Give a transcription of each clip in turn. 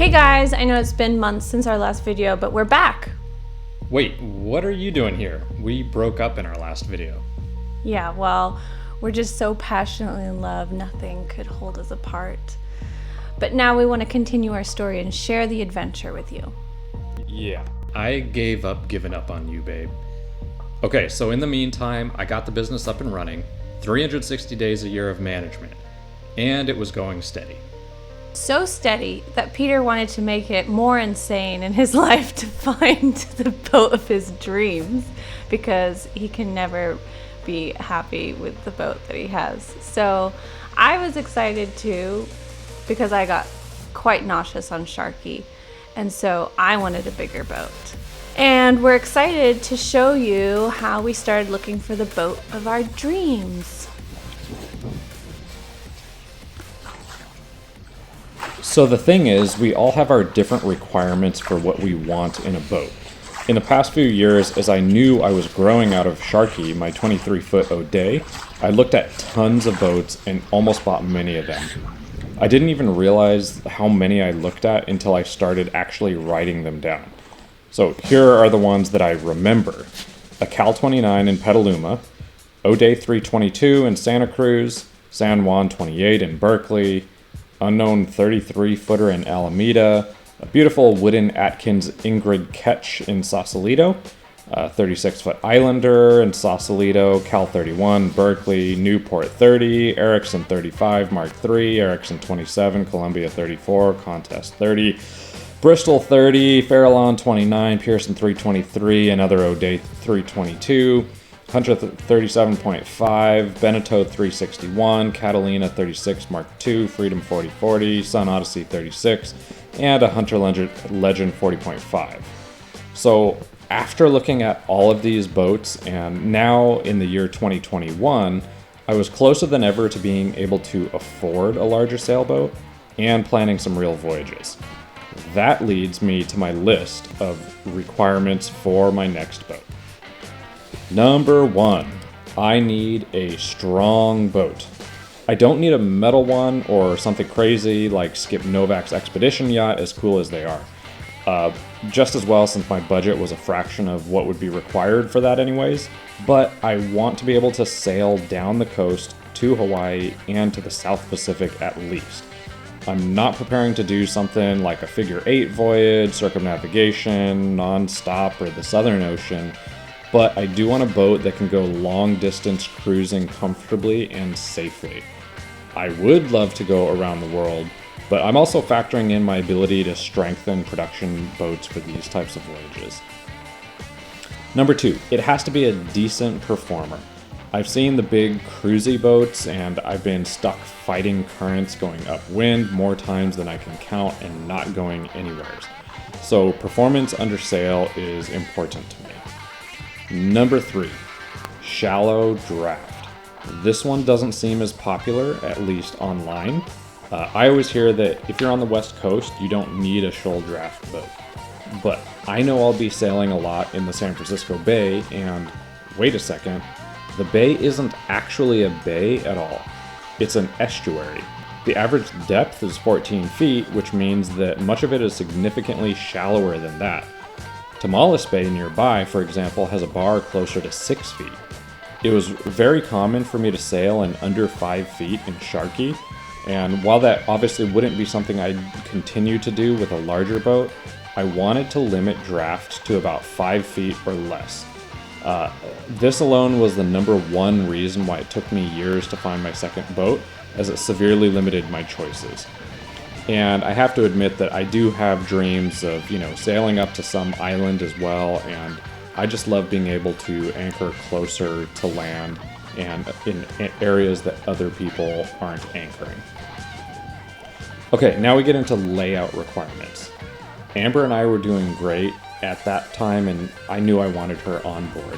Hey guys, I know it's been months since our last video, but we're back. Wait, what are you doing here? We broke up in our last video. Yeah, well, we're just so passionately in love, nothing could hold us apart. But now we want to continue our story and share the adventure with you. Yeah, I gave up giving up on you, babe. Okay, so in the meantime, I got the business up and running, 360 days a year of management, and it was going steady. So steady that Peter wanted to make it more insane in his life to find the boat of his dreams because he can never be happy with the boat that he has. So I was excited too because I got quite nauseous on Sharky, and so I wanted a bigger boat. And we're excited to show you how we started looking for the boat of our dreams. So the thing is, we all have our different requirements for what we want in a boat. In the past few years, as I knew I was growing out of Sharky, my 23-foot O'Day, I looked at tons of boats and almost bought many of them. I didn't even realize how many I looked at until I started actually writing them down. So here are the ones that I remember. A Cal 29 in Petaluma, O'Day 322 in Santa Cruz, San Juan 28 in Berkeley, Unknown 33-footer in Alameda, a beautiful wooden Atkins Ingrid Ketch in Sausalito, 36-foot Islander in Sausalito, Cal 31, Berkeley, Newport 30, Erickson 35, Mark 3, Erickson 27, Columbia 34, Contest 30, Bristol 30, Farallon 29, Pearson 323, another O'Day 322, Hunter 37.5, Beneteau 361, Catalina 36 Mark II, Freedom 4040, Sun Odyssey 36, and a Hunter Legend 40.5. So after looking at all of these boats, and now in the year 2021, I was closer than ever to being able to afford a larger sailboat and planning some real voyages. That leads me to my list of requirements for my next boat. Number 1, I need a strong boat. I don't need a metal one or something crazy like Skip Novak's Expedition yacht, as cool as they are. Just as well, since my budget was a fraction of what would be required for that anyways, but I want to be able to sail down the coast to Hawaii and to the South Pacific at least. I'm not preparing to do something like a figure 8 voyage, circumnavigation, non-stop, or the Southern Ocean, but I do want a boat that can go long distance cruising comfortably and safely. I would love to go around the world, but I'm also factoring in my ability to strengthen production boats for these types of voyages. Number 2, it has to be a decent performer. I've seen the big cruisy boats and I've been stuck fighting currents going upwind more times than I can count and not going anywhere. So performance under sail is important to me. Number 3, shallow draft. This one doesn't seem as popular, at least online. I always hear that if you're on the West Coast, you don't need a shoal draft boat. But I know I'll be sailing a lot in the San Francisco Bay, and wait a second, the bay isn't actually a bay at all. It's an estuary. The average depth is 14 feet, which means that much of it is significantly shallower than that. Tamales Bay nearby, for example, has a bar closer to 6 feet. It was very common for me to sail in under 5 feet in Sharky, and while that obviously wouldn't be something I'd continue to do with a larger boat, I wanted to limit draft to about 5 feet or less. This alone was the number 1 reason why it took me years to find my second boat, as it severely limited my choices. And I have to admit that I do have dreams of, sailing up to some island as well, and I just love being able to anchor closer to land and in areas that other people aren't anchoring. Okay, now we get into layout requirements. Amber and I were doing great at that time, and I knew I wanted her on board.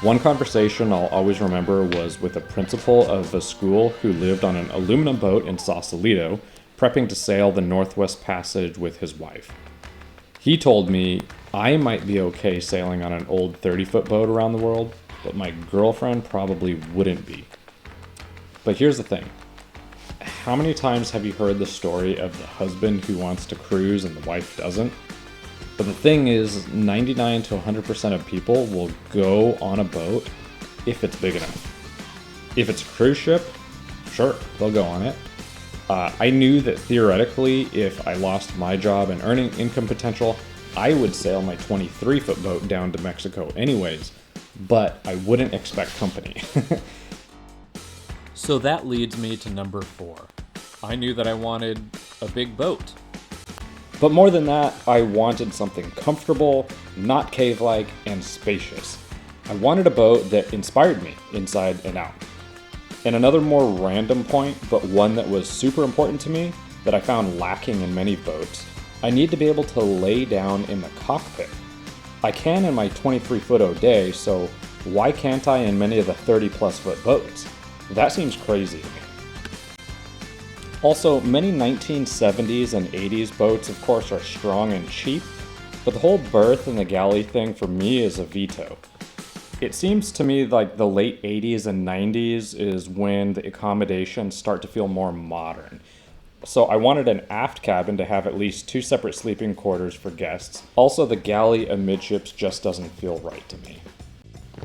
One conversation I'll always remember was with a principal of a school who lived on an aluminum boat in Sausalito, prepping to sail the Northwest Passage with his wife. He told me I might be okay sailing on an old 30-foot boat around the world, but my girlfriend probably wouldn't be. But here's the thing. how many times have you heard the story of the husband who wants to cruise and the wife doesn't? But the thing is, 99 to 100% of people will go on a boat if it's big enough. If it's a cruise ship, sure, they'll go on it. I knew that theoretically, if I lost my job and earning income potential, I would sail my 23-foot boat down to Mexico anyways, but I wouldn't expect company. So that leads me to number 4. I knew that I wanted a big boat. But more than that, I wanted something comfortable, not cave-like, and spacious. I wanted a boat that inspired me inside and out. And another more random point, but one that was super important to me, that I found lacking in many boats, I need to be able to lay down in the cockpit. I can in my 23-foot O'Day, so why can't I in many of the 30-plus foot boats? That seems crazy to me. Also, many 1970s and 80s boats, of course, are strong and cheap, but the whole berth and the galley thing for me is a veto. It seems to me like the late 80s and 90s is when the accommodations start to feel more modern. So I wanted an aft cabin to have at least 2 separate sleeping quarters for guests. Also, the galley amidships just doesn't feel right to me.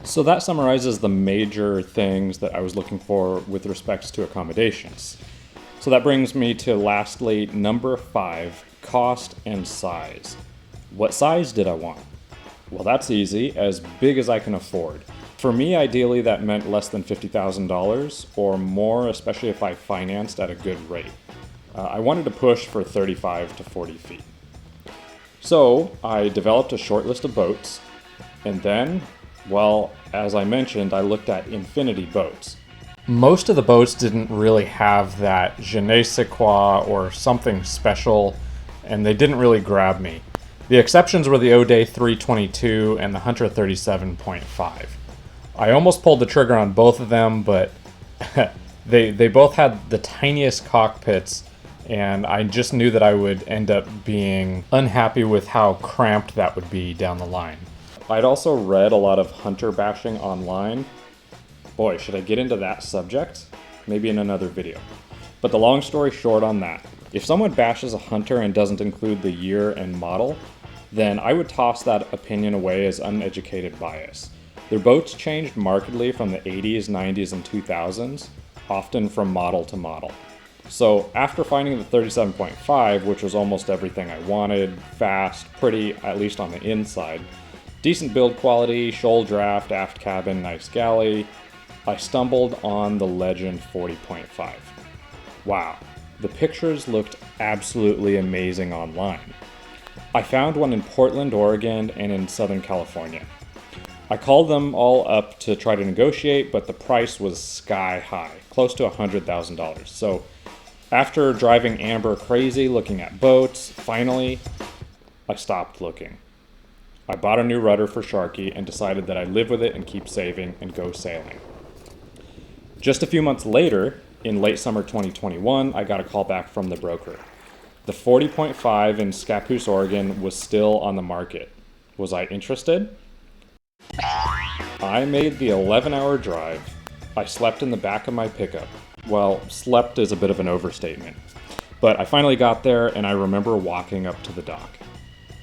So that summarizes the major things that I was looking for with respects to accommodations. So that brings me to lastly, number 5, cost and size. What size did I want? Well, that's easy, as big as I can afford. For me, ideally, that meant less than $50,000 or more, especially if I financed at a good rate. I wanted to push for 35 to 40 feet. So I developed a short list of boats, and then, well, as I mentioned, I looked at infinity boats. Most of the boats didn't really have that je ne sais quoi or something special, and they didn't really grab me. The exceptions were the O'Day 322 and the Hunter 37.5. I almost pulled the trigger on both of them, but they both had the tiniest cockpits, and I just knew that I would end up being unhappy with how cramped that would be down the line. I'd also read a lot of Hunter bashing online. Boy, should I get into that subject? Maybe in another video. But the long story short on that, if someone bashes a Hunter and doesn't include the year and model, then I would toss that opinion away as uneducated bias. Their boats changed markedly from the 80s, 90s, and 2000s, often from model to model. So after finding the 37.5, which was almost everything I wanted, fast, pretty, at least on the inside, decent build quality, shoal draft, aft cabin, nice galley, I stumbled on the Legend 40.5. Wow, the pictures looked absolutely amazing online. I found one in Portland, Oregon, and in Southern California. I called them all up to try to negotiate, but the price was sky high, close to $100,000. So after driving Amber crazy looking at boats, finally, I stopped looking. I bought a new rudder for Sharky and decided that I'd live with it and keep saving and go sailing. Just a few months later, in late summer 2021, I got a call back from the broker. The 40.5 in Scappoose, Oregon was still on the market. Was I interested? I made the 11-hour drive. I slept in the back of my pickup. Well, slept is a bit of an overstatement. But I finally got there, and I remember walking up to the dock.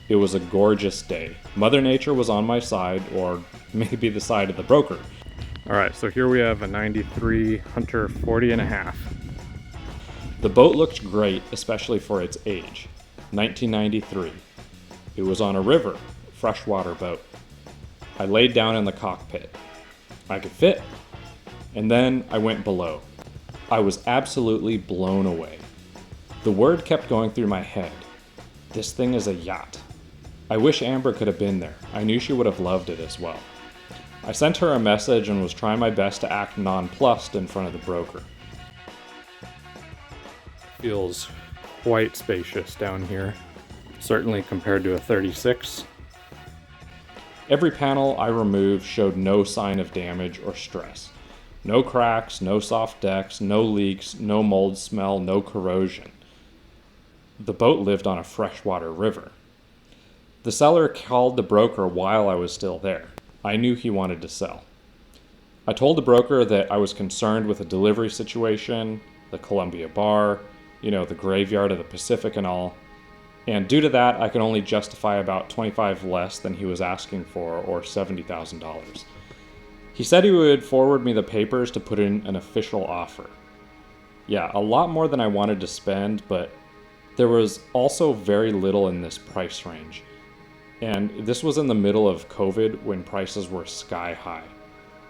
It was a gorgeous day. Mother Nature was on my side, or maybe the side of the broker. All right, so here we have a 93 Hunter 40.5. The boat looked great, especially for its age. 1993. It was on a river, freshwater boat. I laid down in the cockpit. I could fit. And then I went below. I was absolutely blown away. The word kept going through my head. This thing is a yacht. I wish Amber could have been there. I knew she would have loved it as well. I sent her a message and was trying my best to act nonplussed in front of the broker. Feels quite spacious down here, certainly compared to a 36. Every panel I removed showed no sign of damage or stress. No cracks, no soft decks, no leaks, no mold smell, no corrosion. The boat lived on a freshwater river. The seller called the broker while I was still there. I knew he wanted to sell. I told the broker that I was concerned with a delivery situation, the Columbia Bar, the graveyard of the Pacific and all. And due to that, I could only justify about $25 less than he was asking for, or $70,000. He said he would forward me the papers to put in an official offer. Yeah, a lot more than I wanted to spend, but there was also very little in this price range. And this was in the middle of COVID when prices were sky high.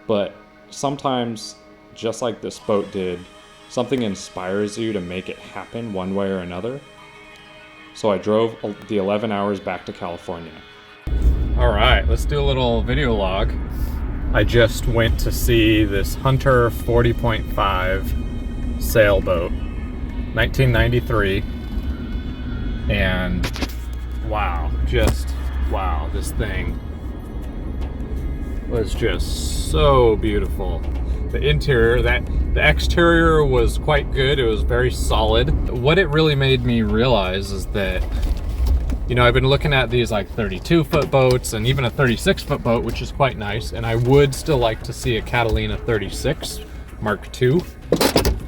But sometimes, just like this boat did, something inspires you to make it happen one way or another. So I drove the 11 hours back to California. All right, let's do a little video log. I just went to see this Hunter 40.5 sailboat, 1993. And wow, this thing was just so beautiful. The interior, the exterior was quite good. It was very solid. What it really made me realize is that, I've been looking at these like 32-foot boats and even a 36-foot boat, which is quite nice. And I would still like to see a Catalina 36 Mark II.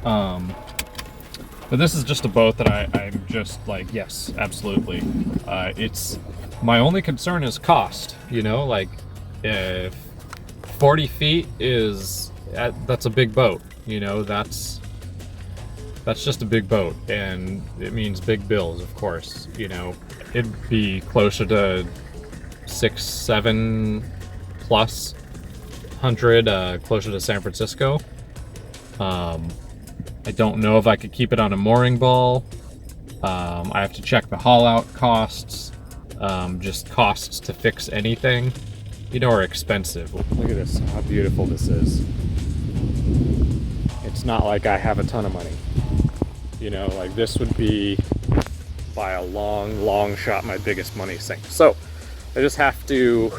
But this is just a boat that I'm just like, yes, absolutely. My only concern is cost, if 40 feet that's a big boat, that's just a big boat, and it means big bills, of course. It'd be closer to 6-7 plus hundred, closer to San Francisco. I don't know if I could keep it on a mooring ball. I have to check the haul out costs. Just costs to fix anything, are expensive. Look at this, how beautiful this is. It's not like I have a ton of money. Like this would be by a long shot my biggest money sink. So I just have to,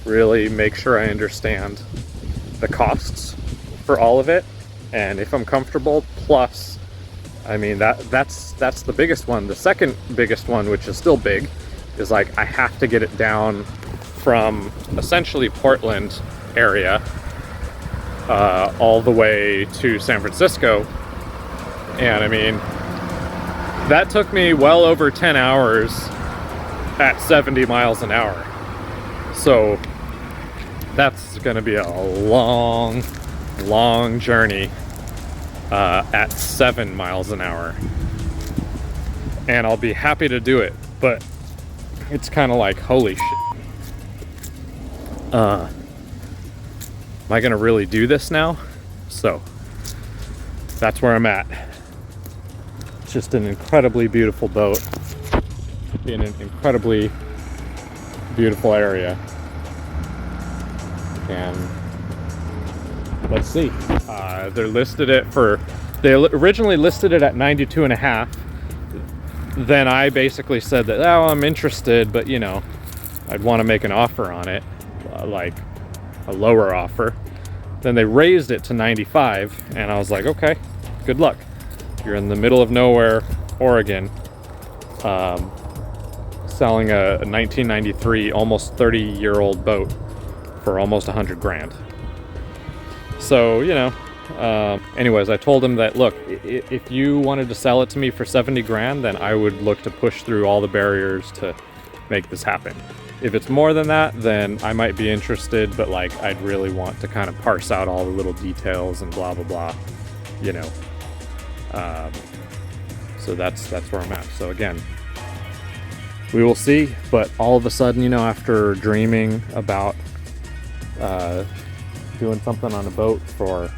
really make sure I understand the costs for all of it. And if I'm comfortable, plus, that's the biggest one. The second biggest one, which is still big, is like I have to get it down from essentially Portland area all the way to San Francisco. And that took me well over 10 hours at 70 miles an hour. So that's gonna be a long journey at 7 miles an hour, and I'll be happy to do it, but it's kind of like, holy shit, am I gonna really do this now? So that's where I'm at. It's just an incredibly beautiful boat in an incredibly beautiful area, and let's see. They originally listed it at 92.5. Then I basically said that, I'm interested, but I'd want to make an offer on it, like a lower offer. Then they raised it to 95, and I was like, okay, good luck. You're in the middle of nowhere, Oregon, selling a 1993, almost 30-year-old boat for almost 100 grand. So, anyways, I told him that, look, if you wanted to sell it to me for 70 grand, then I would look to push through all the barriers to make this happen. If it's more than that, then I might be interested, but like, I'd really want to kind of parse out all the little details and blah, blah, blah, so that's where I'm at. So again, we will see, but all of a sudden, after dreaming about, doing something on a boat for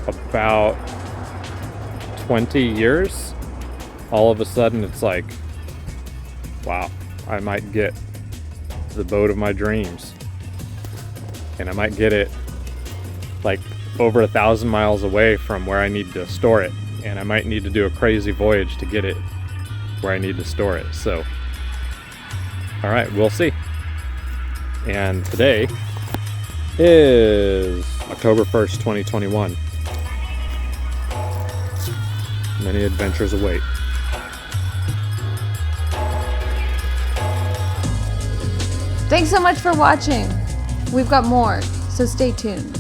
about 20 years, all of a sudden it's like, wow, I might get the boat of my dreams, and I might get it like over 1,000 miles away from where I need to store it, and I might need to do a crazy voyage to get it where I need to store it. So all right, we'll see. And today is October 1st, 2021. Many adventures await. Thanks so much for watching. We've got more, so stay tuned.